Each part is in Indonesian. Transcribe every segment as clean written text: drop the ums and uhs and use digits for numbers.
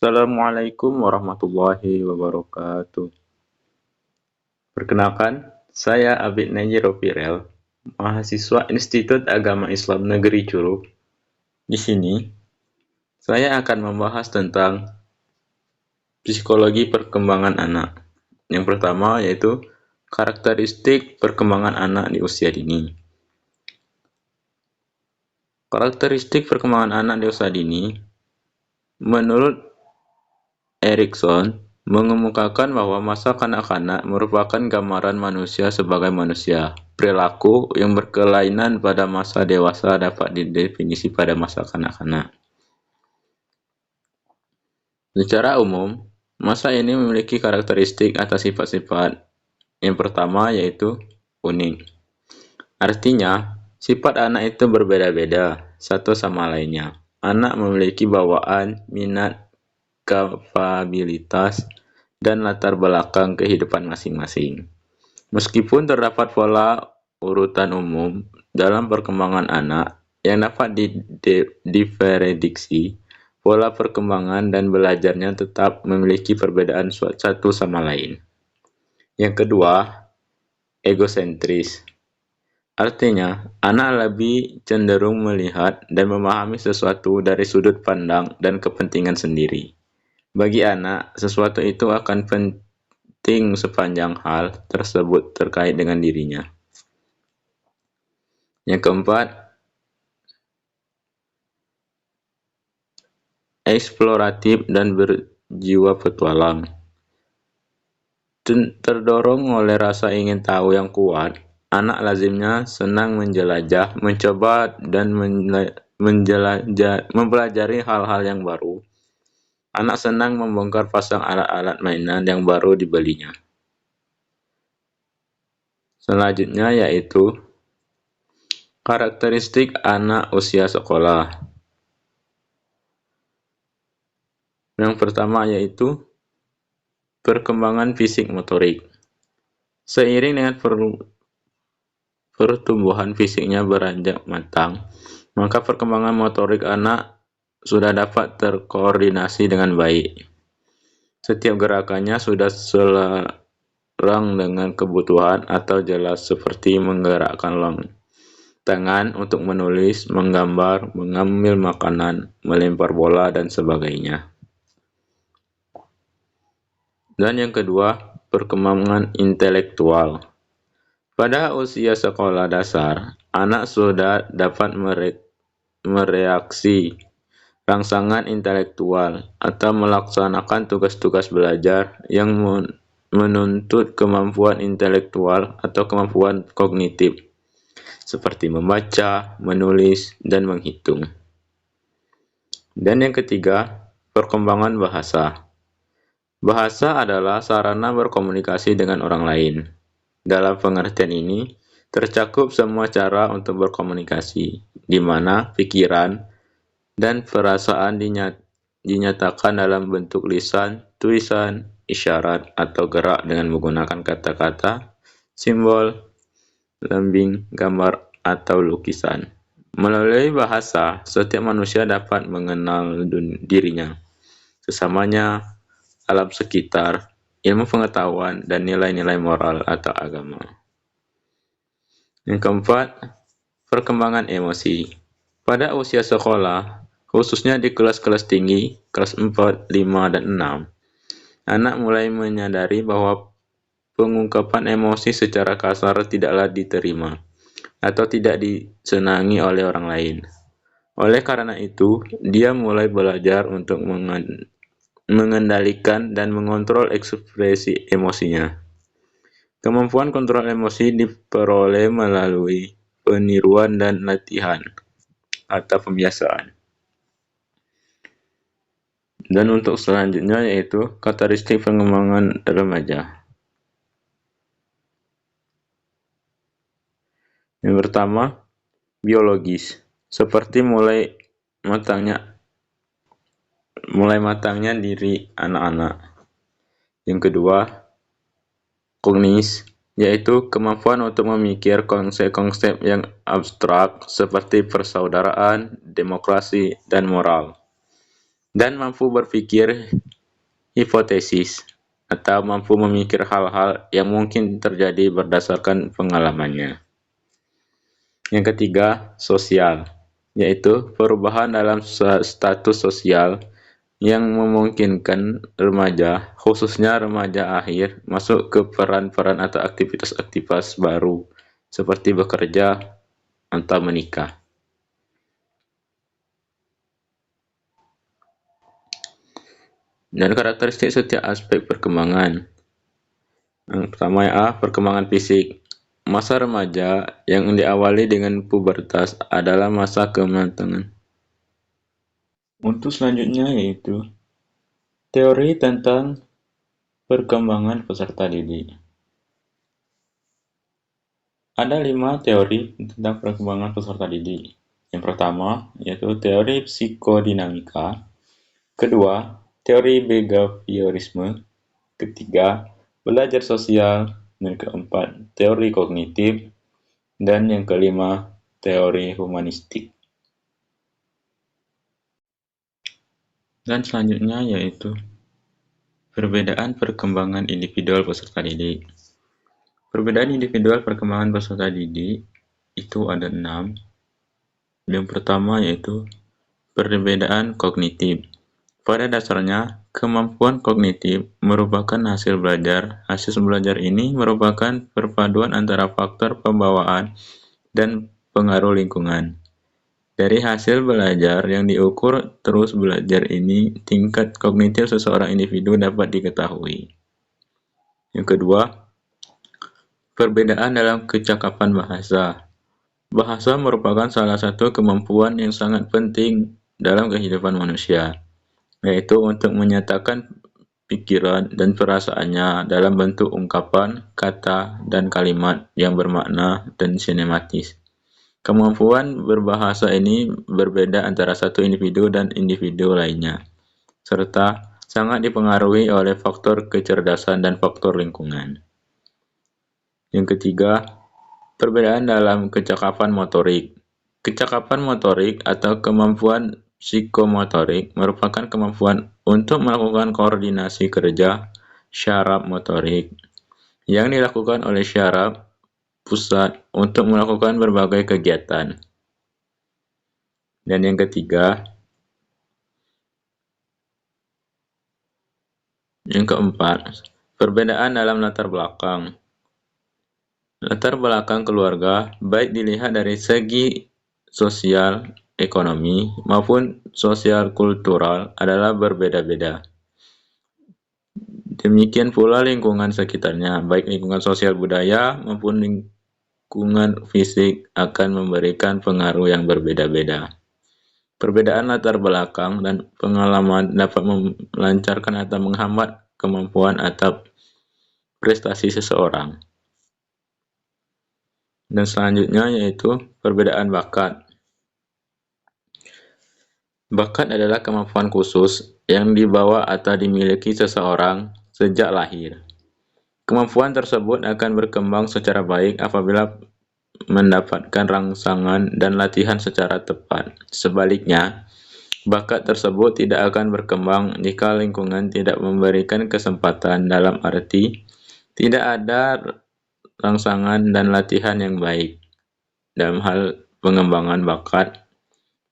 Assalamualaikum warahmatullahi wabarakatuh. Perkenalkan, saya Abid Najiro Pirel, mahasiswa Institut Agama Islam Negeri Curug. Di sini, saya akan membahas tentang psikologi perkembangan anak. Yang pertama yaitu karakteristik perkembangan anak di usia dini. Karakteristik perkembangan anak di usia dini, menurut Erikson, mengemukakan bahwa masa kanak-kanak merupakan gambaran manusia sebagai manusia. Perilaku yang berkelainan pada masa dewasa dapat didefinisi pada masa kanak-kanak. Secara umum, masa ini memiliki karakteristik atau sifat-sifat. Yang pertama yaitu unik. Artinya, sifat anak itu berbeda-beda satu sama lainnya. Anak memiliki bawaan, minat, kapabilitas, dan latar belakang kehidupan masing-masing. Meskipun terdapat pola urutan umum dalam perkembangan anak yang dapat diprediksi, pola perkembangan dan belajarnya tetap memiliki perbedaan satu sama lain. Yang kedua, egosentris. Artinya, anak lebih cenderung melihat dan memahami sesuatu dari sudut pandang dan kepentingan sendiri. Bagi anak, sesuatu itu akan penting sepanjang hal tersebut terkait dengan dirinya. Yang keempat, eksploratif dan berjiwa petualang. Terdorong oleh rasa ingin tahu yang kuat, anak lazimnya senang menjelajah, mencoba, dan mempelajari hal-hal yang baru. Anak senang membongkar pasang alat-alat mainan yang baru dibelinya. Selanjutnya yaitu karakteristik anak usia sekolah. Yang pertama yaitu perkembangan fisik motorik. Seiring dengan pertumbuhan fisiknya beranjak matang, maka perkembangan motorik anak sudah dapat terkoordinasi dengan baik. Setiap gerakannya sudah selarang dengan kebutuhan atau jelas seperti menggerakkan tangan untuk menulis, menggambar, mengambil makanan, melempar bola, dan sebagainya. Dan yang kedua, perkembangan intelektual. Pada usia sekolah dasar, anak sudah dapat mereaksi rangsangan intelektual atau melaksanakan tugas-tugas belajar yang menuntut kemampuan intelektual atau kemampuan kognitif, seperti membaca, menulis, dan menghitung. Dan yang ketiga, perkembangan bahasa. Bahasa adalah sarana berkomunikasi dengan orang lain. Dalam pengertian ini, tercakup semua cara untuk berkomunikasi, di mana pikiran dan perasaan dinyatakan dalam bentuk lisan, tulisan, isyarat, atau gerak dengan menggunakan kata-kata, simbol, lambing, gambar, atau lukisan. Melalui bahasa, setiap manusia dapat mengenal dirinya, sesamanya, alam sekitar, ilmu pengetahuan, dan nilai-nilai moral atau agama. Yang keempat, perkembangan emosi. Pada usia sekolah, khususnya di kelas-kelas tinggi, kelas 4, 5, dan 6, anak mulai menyadari bahwa pengungkapan emosi secara kasar tidaklah diterima atau tidak disenangi oleh orang lain. Oleh karena itu, dia mulai belajar untuk mengendalikan dan mengontrol ekspresi emosinya. Kemampuan kontrol emosi diperoleh melalui peniruan dan latihan atau pembiasaan. Dan untuk selanjutnya yaitu karakteristik pengembangan remaja. Yang pertama, biologis, seperti mulai matangnya diri anak-anak. Yang kedua, kognis, yaitu kemampuan untuk memikir konsep-konsep yang abstrak seperti persaudaraan, demokrasi, dan moral. dan mampu berpikir hipotesis atau mampu memikir hal-hal yang mungkin terjadi berdasarkan pengalamannya. Yang ketiga, sosial, yaitu perubahan dalam status sosial yang memungkinkan remaja, khususnya remaja akhir, masuk ke peran-peran atau aktivitas-aktivitas baru, seperti bekerja atau menikah. Dan karakteristik setiap aspek perkembangan. Yang pertama A, perkembangan fisik. Masa remaja yang diawali dengan pubertas adalah masa kematangan. Untuk selanjutnya yaitu teori tentang perkembangan peserta didik. Ada 5 teori tentang perkembangan peserta didik. Yang pertama yaitu teori psikodinamika, kedua teori behaviorisme, ketiga belajar sosial, dan keempat teori kognitif, dan yang kelima teori humanistik. Dan selanjutnya yaitu perbedaan perkembangan individual peserta didik. Perbedaan individual perkembangan peserta didik itu ada 6. Yang pertama yaitu perbedaan kognitif. Pada dasarnya, kemampuan kognitif merupakan hasil belajar. Hasil belajar ini merupakan perpaduan antara faktor pembawaan dan pengaruh lingkungan. Dari hasil belajar yang diukur terus belajar ini, tingkat kognitif seseorang individu dapat diketahui. Yang kedua, perbedaan dalam kecakapan bahasa. Bahasa merupakan salah satu kemampuan yang sangat penting dalam kehidupan manusia, yaitu untuk menyatakan pikiran dan perasaannya dalam bentuk ungkapan, kata, dan kalimat yang bermakna dan sinematis. Kemampuan berbahasa ini berbeda antara satu individu dan individu lainnya, serta sangat dipengaruhi oleh faktor kecerdasan dan faktor lingkungan. Yang ketiga, perbedaan dalam kecakapan motorik. Kecakapan motorik atau kemampuan psikomotorik merupakan kemampuan untuk melakukan koordinasi kerja syaraf motorik yang dilakukan oleh syaraf pusat untuk melakukan berbagai kegiatan. Dan yang keempat, perbedaan dalam latar belakang. Latar belakang keluarga, baik dilihat dari segi sosial, ekonomi, maupun sosial kultural adalah berbeda-beda. Demikian pula lingkungan sekitarnya, baik lingkungan sosial budaya maupun lingkungan fisik akan memberikan pengaruh yang berbeda-beda. Perbedaan latar belakang dan pengalaman dapat melancarkan atau menghambat kemampuan atau prestasi seseorang. Dan selanjutnya yaitu perbedaan bakat. Bakat adalah kemampuan khusus yang dibawa atau dimiliki seseorang sejak lahir. Kemampuan tersebut akan berkembang secara baik apabila mendapatkan rangsangan dan latihan secara tepat. Sebaliknya, bakat tersebut tidak akan berkembang jika lingkungan tidak memberikan kesempatan, dalam arti tidak ada rangsangan dan latihan yang baik. Dalam hal pengembangan bakat,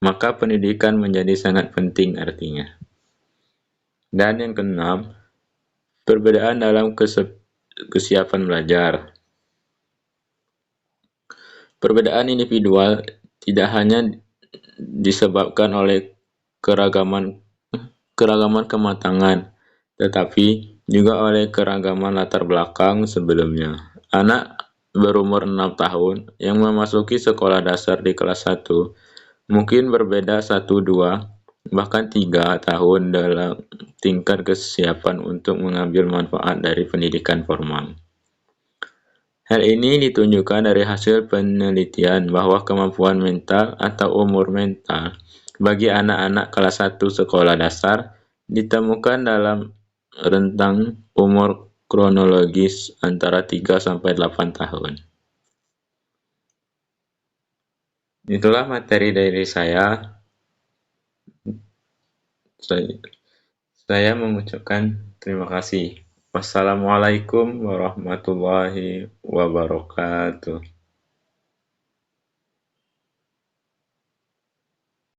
maka pendidikan menjadi sangat penting artinya. Dan yang keenam, perbedaan dalam kesiapan belajar. Perbedaan individual tidak hanya disebabkan oleh keragaman kematangan, tetapi juga oleh keragaman latar belakang sebelumnya. Anak berumur 6 tahun yang memasuki sekolah dasar di kelas 1 mungkin berbeda 1, 2, bahkan 3 tahun dalam tingkat kesiapan untuk mengambil manfaat dari pendidikan formal. Hal ini ditunjukkan dari hasil penelitian bahwa kemampuan mental atau umur mental bagi anak-anak kelas 1 sekolah dasar ditemukan dalam rentang umur kronologis antara 3-8 tahun. Itulah materi dari saya Saya mengucapkan terima kasih. Wassalamualaikum warahmatullahi wabarakatuh.